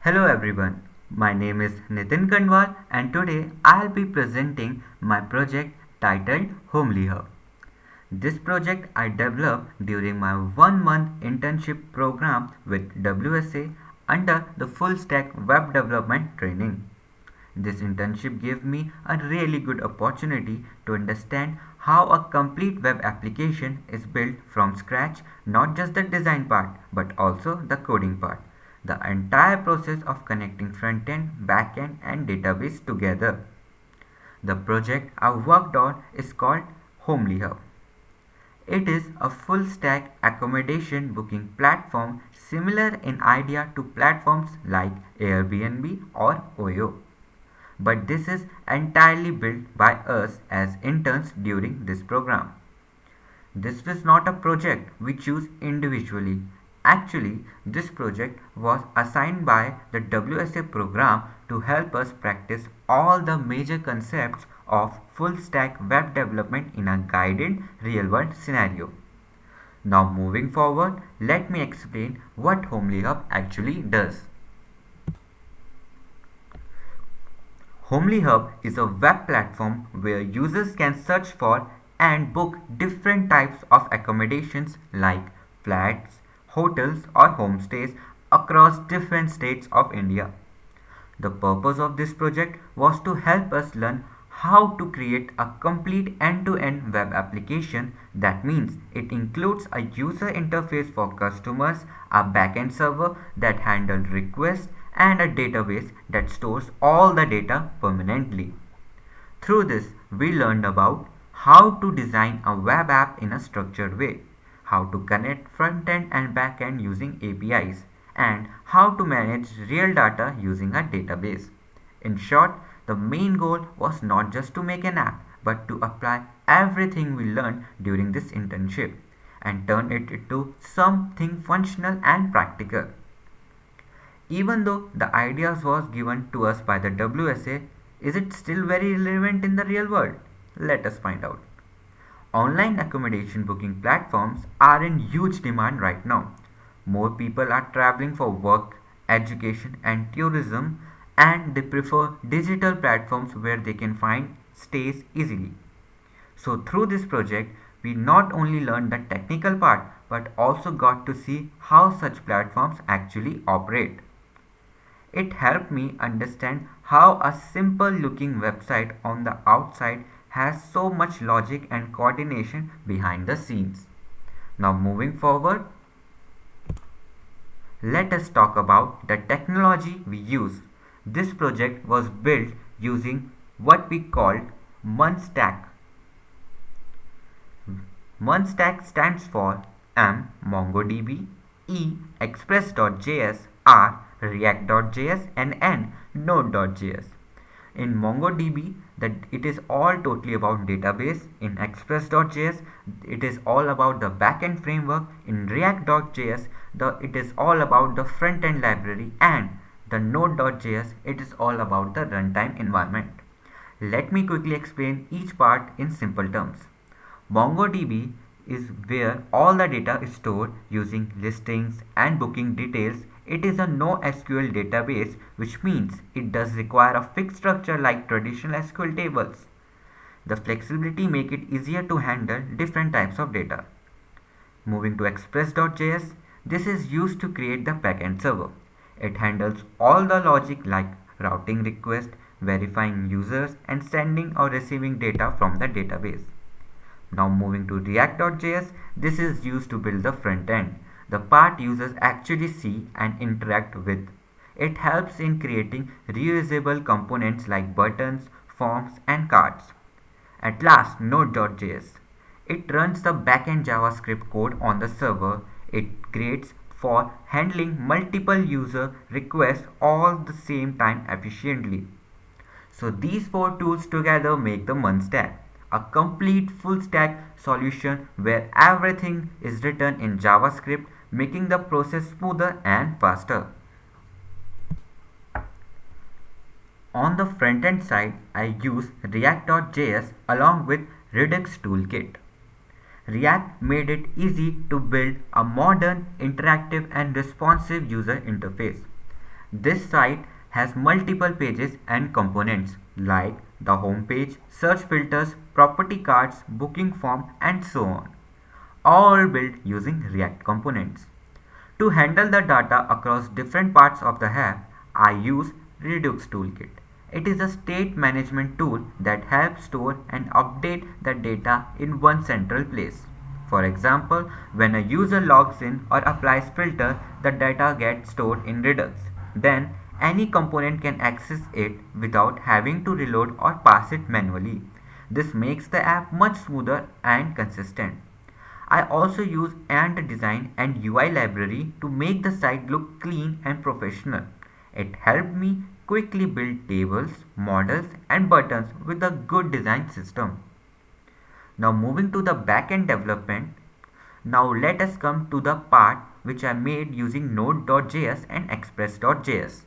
Hello everyone, my name is Nitin Kanwal and today I'll be presenting my project titled Homely Hub. This project I developed during my 1 month internship program with WSA under the full stack web development training. This internship gave me a really good opportunity to understand how a complete web application is built from scratch, not just the design part but also the coding part. The entire process of connecting front end, back end, and database together. The project I worked on is called Homely Hub. It is a full stack accommodation booking platform similar in idea to platforms like Airbnb or OYO. But this is entirely built by us as interns during this program. This was not a project we choose individually. Actually, this project was assigned by the WSA program to help us practice all the major concepts of full stack web development in a guided real world scenario. Now, moving forward, let me explain what Homely Hub actually does. Homely Hub is a web platform where users can search for and book different types of accommodations like flats, hotels, or homestays across different states of India. The purpose of this project was to help us learn how to create a complete end-to-end web application. That means it includes a user interface for customers, a backend server that handles requests, and a database that stores all the data permanently. Through this, we learned about how to design a web app in a structured way, how to connect front end and back end using APIs, and how to manage real data using a database. In short, the main goal was not just to make an app, but to apply everything we learned during this internship and turn it into something functional and practical. Even though the ideas was given to us by the WSA, is it still very relevant in the real world? Let us find out. Online accommodation booking platforms are in huge demand right now. More people are traveling for work, education, and tourism, and they prefer digital platforms where they can find stays easily. So, through this project, we not only learned the technical part but also got to see how such platforms actually operate. It helped me understand how a simple looking website on the outside has so much logic and coordination behind the scenes. Now, moving forward, let us talk about the technology we use. This project was built using what we called Munstack. Munstack stands for M MongoDB, E Express.js, R React.js, and N Node.js. In MongoDB, that it is all totally about database. In Express.js, it is all about the backend framework. In React.js, it is all about the front end library, and the Node.js, it is all about the runtime environment. Let me quickly explain each part in simple terms. MongoDB is where all the data is stored using listings and booking details. It is a NoSQL database, which means it does require a fixed structure like traditional SQL tables. The flexibility make it easier to handle different types of data. Moving to Express.js, this is used to create the backend server. It handles all the logic like routing requests, verifying users, and sending or receiving data from the database. Now moving to React.js, this is used to build the front end, the part users actually see and interact with. It helps in creating reusable components like buttons, forms, and cards. At last, Node.js. It runs the backend JavaScript code on the server. It creates for handling multiple user requests all the same time efficiently. So these four tools together make the Munstack, a complete full stack solution where everything is written in JavaScript, making the process smoother and faster. On the front end side, I use React.js along with Redux Toolkit. React made it easy to build a modern, interactive, and responsive user interface. This site has multiple pages and components like the home page, search filters, property cards, booking form, and so on, all built using React components. To handle the data across different parts of the app, I use Redux Toolkit. It is a state management tool that helps store and update the data in one central place. For example, when a user logs in or applies filter, the data gets stored in Redux. Then any component can access it without having to reload or pass it manually. This makes the app much smoother and consistent. I also use Ant Design and UI library to make the site look clean and professional. It helped me quickly build tables, models and buttons with a good design system. Now moving to the backend development, now let us come to the part which I made using Node.js and Express.js.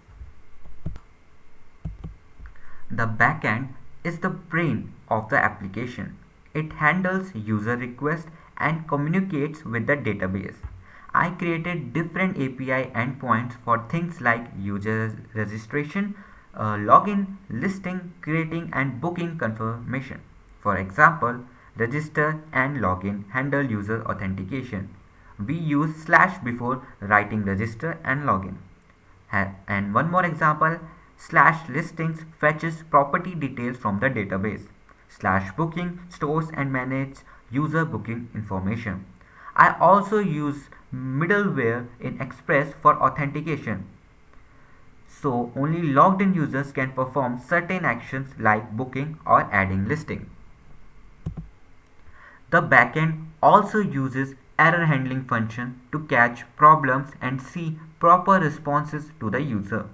The backend is the brain of the application. It handles user requests and communicates with the database. I created different API endpoints for things like user registration, login, listing, creating and booking confirmation. For example, register and login handle user authentication. We use slash before writing register and login. And one more example, slash listings fetches property details from the database. Slash booking stores and manages user booking information. I also use middleware in Express for authentication. So only logged in users can perform certain actions like booking or adding listing. The backend also uses error handling function to catch problems and see proper responses to the user.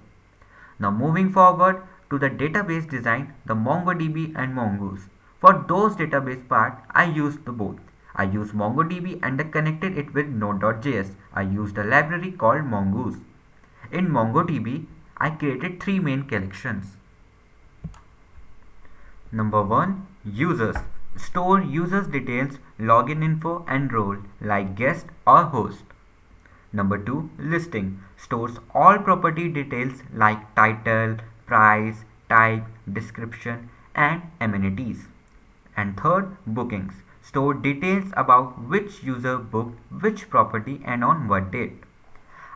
Now moving forward to the database design, the MongoDB and Mongoose. For those database part, I used the both. I used MongoDB and I connected it with Node.js. I used a library called Mongoose. In MongoDB, I created three main collections. Number 1. Users. Store users details, login info and role like guest or host. Number 2. Listing. Stores all property details like title, price, type, description and amenities. And third, bookings. Store details about which user booked which property and on what date.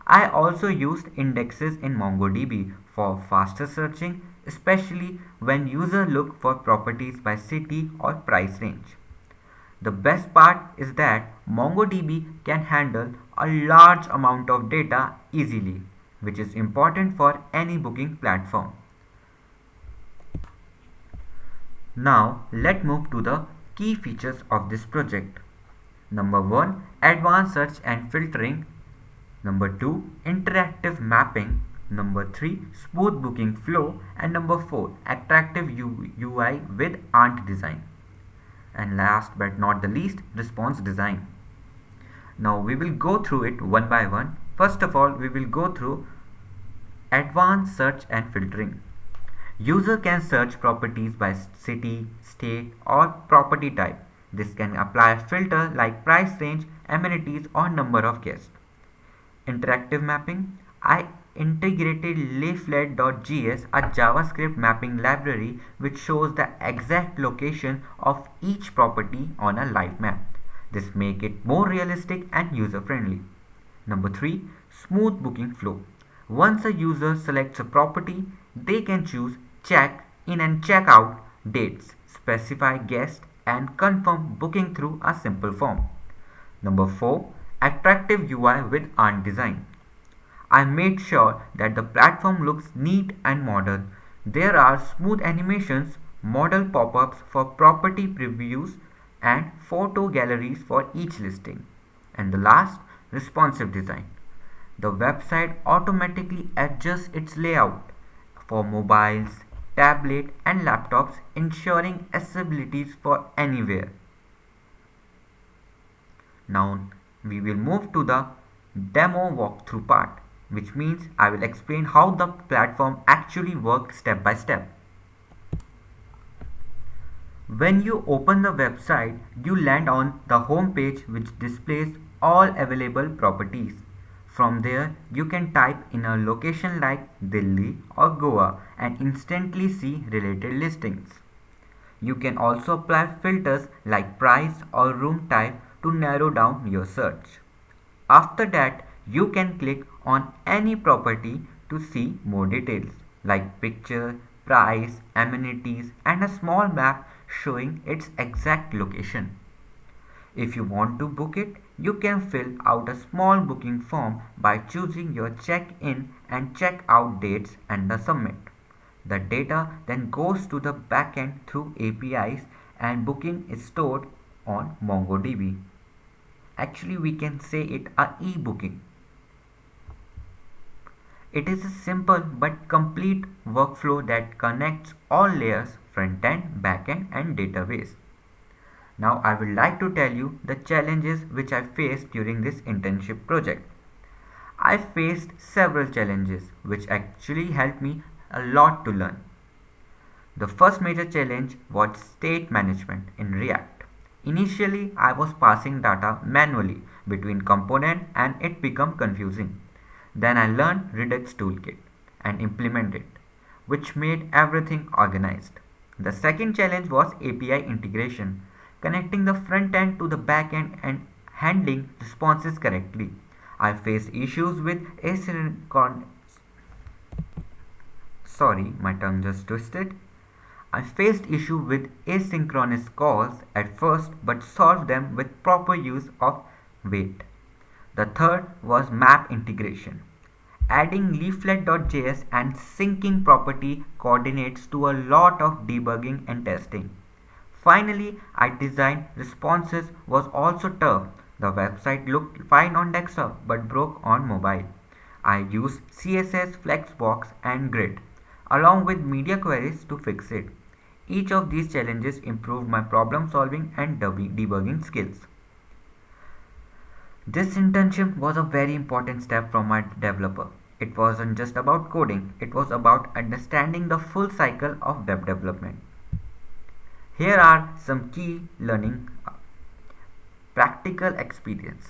I also used indexes in MongoDB for faster searching, especially when users look for properties by city or price range. The best part is that MongoDB can handle a large amount of data easily, which is important for any booking platform. Now let's move to the key features of this project. Number 1. Advanced search and filtering. Number 2. Interactive mapping. Number 3. Smooth booking flow. And number 4. Attractive UI with Ant design. And last but not the least, response design. Now we will go through it one by one. First of all, we will go through advanced search and filtering. User can search properties by city, state or property type. This can apply a filter like price range, amenities or number of guests. Interactive mapping. I integrated Leaflet.js, a JavaScript mapping library which shows the exact location of each property on a live map. This makes it more realistic and user friendly. Number 3. Smooth booking flow. Once a user selects a property, they can choose check in and check out dates, specify guest and confirm booking through a simple form. Number 4. Attractive UI with Ant design. I made sure that the platform looks neat and modern. There are smooth animations, model pop-ups for property previews and photo galleries for each listing. And the last, responsive design. The website automatically adjusts its layout for mobiles, tablet and laptops, ensuring accessibility for anywhere. Now we will move to the demo walkthrough part, which means I will explain how the platform actually works step by step. When you open the website, you land on the home page which displays all available properties. From there, you can type in a location like Delhi or Goa and instantly see related listings. You can also apply filters like price or room type to narrow down your search. After that, you can click on any property to see more details like picture, price, amenities, and a small map showing its exact location. If you want to book it, you can fill out a small booking form by choosing your check-in and check-out dates and the submit. The data then goes to the backend through APIs and booking is stored on MongoDB. Actually, we can say it a e-booking. It is a simple but complete workflow that connects all layers front end, back end, and database. Now, I would like to tell you the challenges which I faced during this internship project. I faced several challenges which actually helped me a lot to learn. The first major challenge was state management in React. Initially, I was passing data manually between components and it became confusing. Then I learned Redux toolkit and implemented it, which made everything organized. The second challenge was API integration, connecting the front end to the back end and handling responses correctly. I faced issues with asynchronous. Sorry, my tongue just twisted. I faced issue with asynchronous calls at first but solved them with proper use of wait. The third was map integration. Adding leaflet.js and syncing property coordinates to a lot of debugging and testing. Finally, I designed responses was also tough. The website looked fine on desktop but broke on mobile. I used CSS, Flexbox and Grid along with media queries to fix it. Each of these challenges improved my problem solving and debugging skills. This internship was a very important step from my developer. It wasn't just about coding, it was about understanding the full cycle of web development. Here are some key learning practical experience.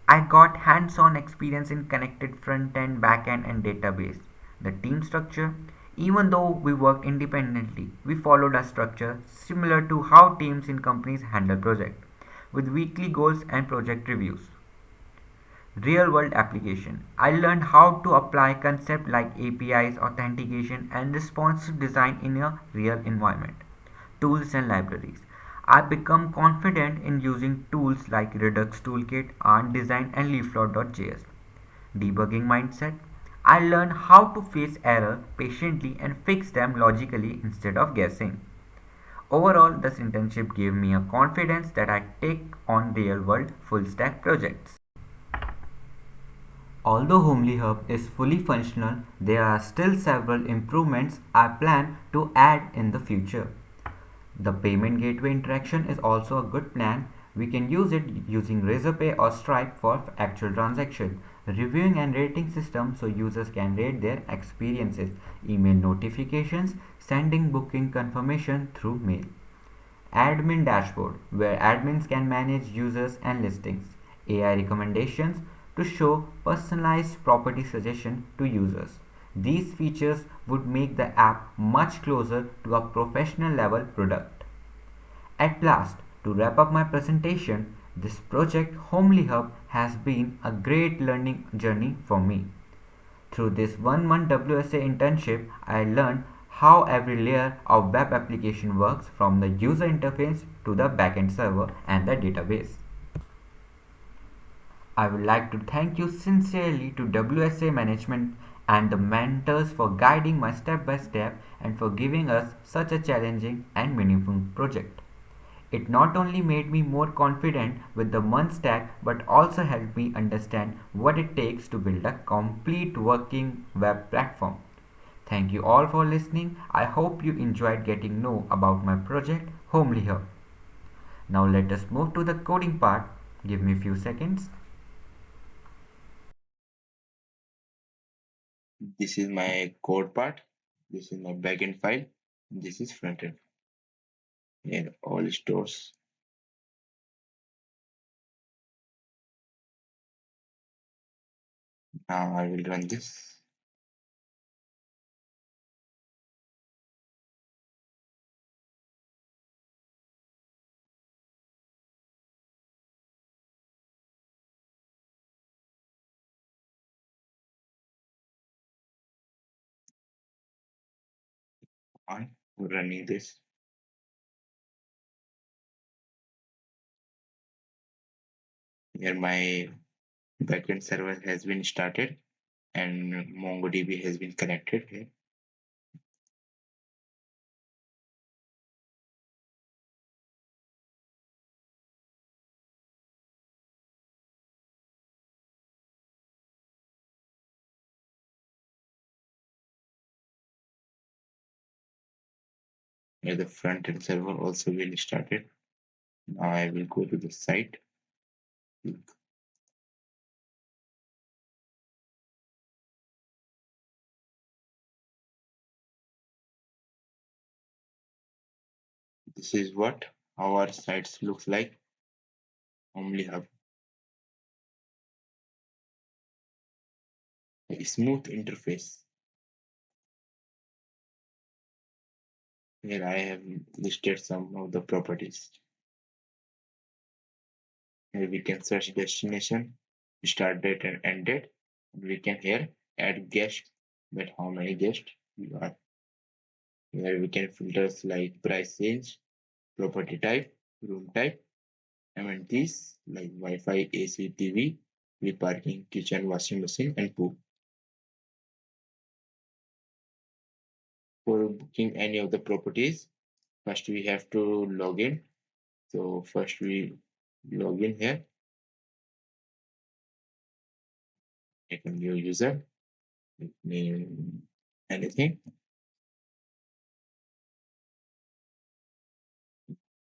I got hands-on experience in connected front-end, back-end and database. The team structure, even though we worked independently, we followed a structure similar to how teams in companies handle projects, with weekly goals and project reviews. Real world application. I learned how to apply concepts like APIs, authentication, and responsive design in a real environment. Tools and libraries. I become confident in using tools like Redux Toolkit, Arm Design, and Leaflet.js. Debugging mindset. I learned how to face error patiently and fix them logically instead of guessing. Overall, this internship gave me a confidence that I take on real world full stack projects. Although Homely Hub is fully functional, there are still several improvements I plan to add in the future. The payment gateway interaction is also a good plan. We can use it using Razorpay or Stripe for actual transaction. Reviewing and rating system so users can rate their experiences. Email notifications, sending booking confirmation through mail. Admin dashboard where admins can manage users and listings. AI recommendations to show personalized property suggestion to users. These features would make the app much closer to a professional level product. At last, to wrap up my presentation, this project Homely Hub has been a great learning journey for me. Through this 1 month WSA internship, I learned how every layer of web application works from the user interface to the backend server and the database. I would like to thank you sincerely to WSA management and the mentors for guiding my step by step and for giving us such a challenging and meaningful project. It not only made me more confident with the month stack but also helped me understand what it takes to build a complete working web platform. Thank you all for listening. I hope you enjoyed getting to know about my project Homely Hub. Now let us move to the coding part. Give me a few seconds. This is my code part. This is my backend file. This is frontend in all stores. Now I will run this. On running this. Here my backend server has been started and MongoDB has been connected here. Here the front end server also been started. Now I will go to the site. This is what our sites looks like. Homely Hub. A smooth interface. Here I have listed some of the properties. Here we can search destination, start date and end date. We can here add guest, that how many guests we are. Here we can filters like price range, property type, room type, amenities like Wi-Fi, AC, TV, free parking, kitchen, washing machine, and pool. For booking any of the properties, first we have to log in. So first we log in here, make a new user, name anything,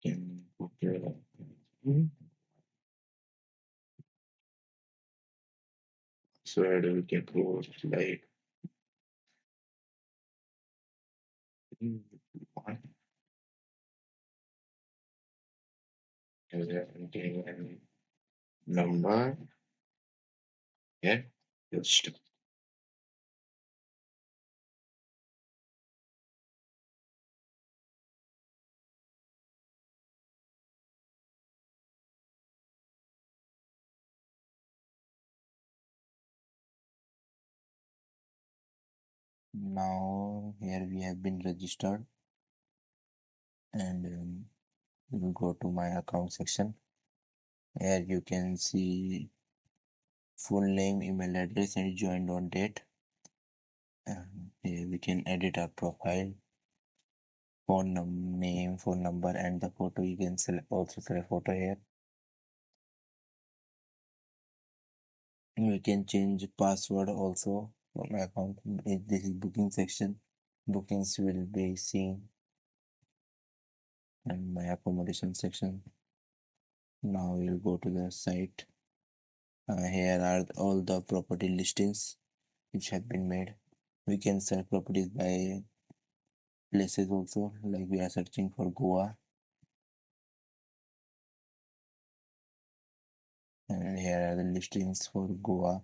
can put so we can put like one user and number here. Just now here we have been registered and we will go to my account section. Here you can see full name, email address, and joined on date. And here we can edit our profile, name, phone number, and the photo. You can also select photo here. We can change password also for my account. This is booking section. Bookings will be seen and my accommodation section. Now we'll go to the site. Here are all the property listings which have been made. We can search properties by places also, like we are searching for Goa. And here are the listings for Goa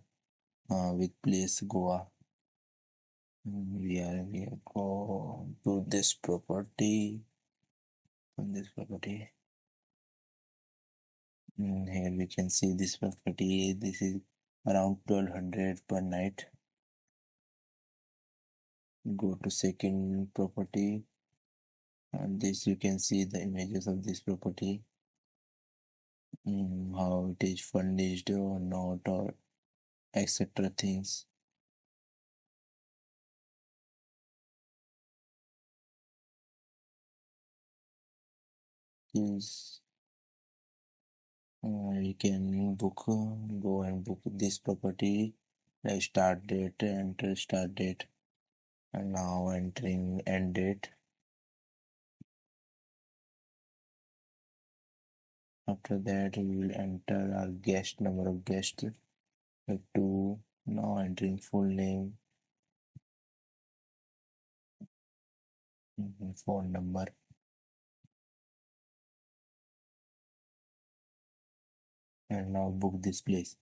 with place Goa. We go to this property. On this property. Here we can see this property. This is around 1200 per night. Go to second property. And this you can see the images of this property. How it is furnished or not, or etc. things. Is you can book, go and book this property. Like start date, enter start date, and now entering end date. After that, we will enter our guest number of guests, like 2. Now entering full name, phone number, and now book this place.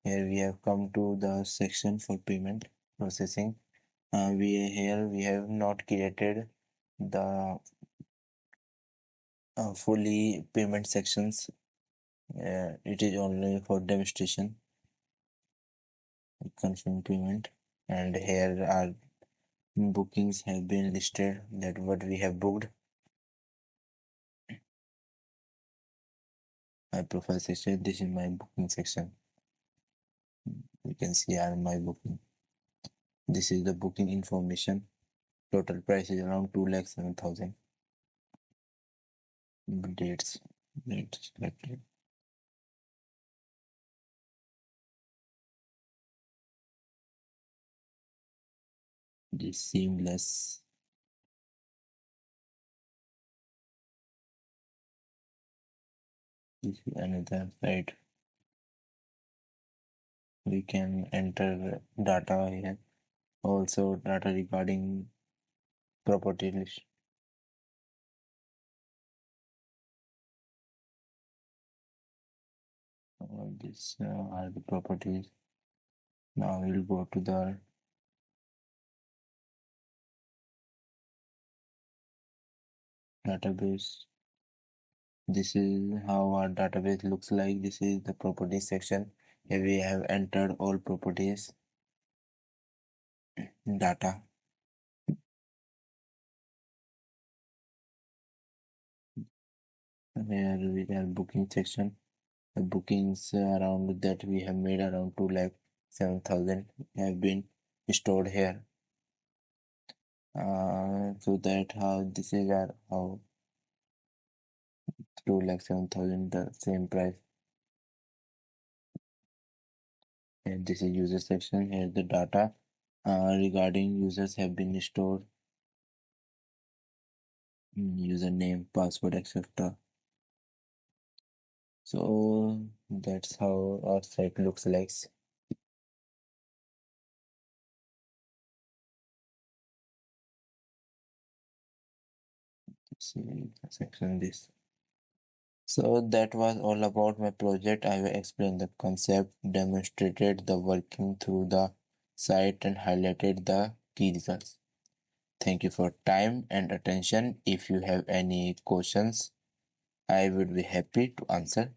Here we have come to the section for payment processing. We have not created the fully payment sections. It is only for demonstration. Confirm payment, and here our bookings have been listed, that what we have booked. My profile section, this is my booking section. You can see my booking. This is the booking information. Total price is around 2,07,000. Dates. Dates selected. This seamless. This is another site. We can enter data here. Also data regarding property list. These are the properties. Now we'll go to the database. This is how our database looks like. This is the properties section. Here we have entered all properties data. Here we have booking section. The bookings around that we have made around 2,07,000 have been stored here. So that how this is our how 2,07,000 the same price. And this is user section. Here the data regarding users have been stored. Username, password, etc. So that's how our site looks like. See section this. So that was all about my project. I will explain the concept, demonstrated the working through the site, and highlighted the key results. Thank you for time and attention. If you have any questions, I would be happy to answer them.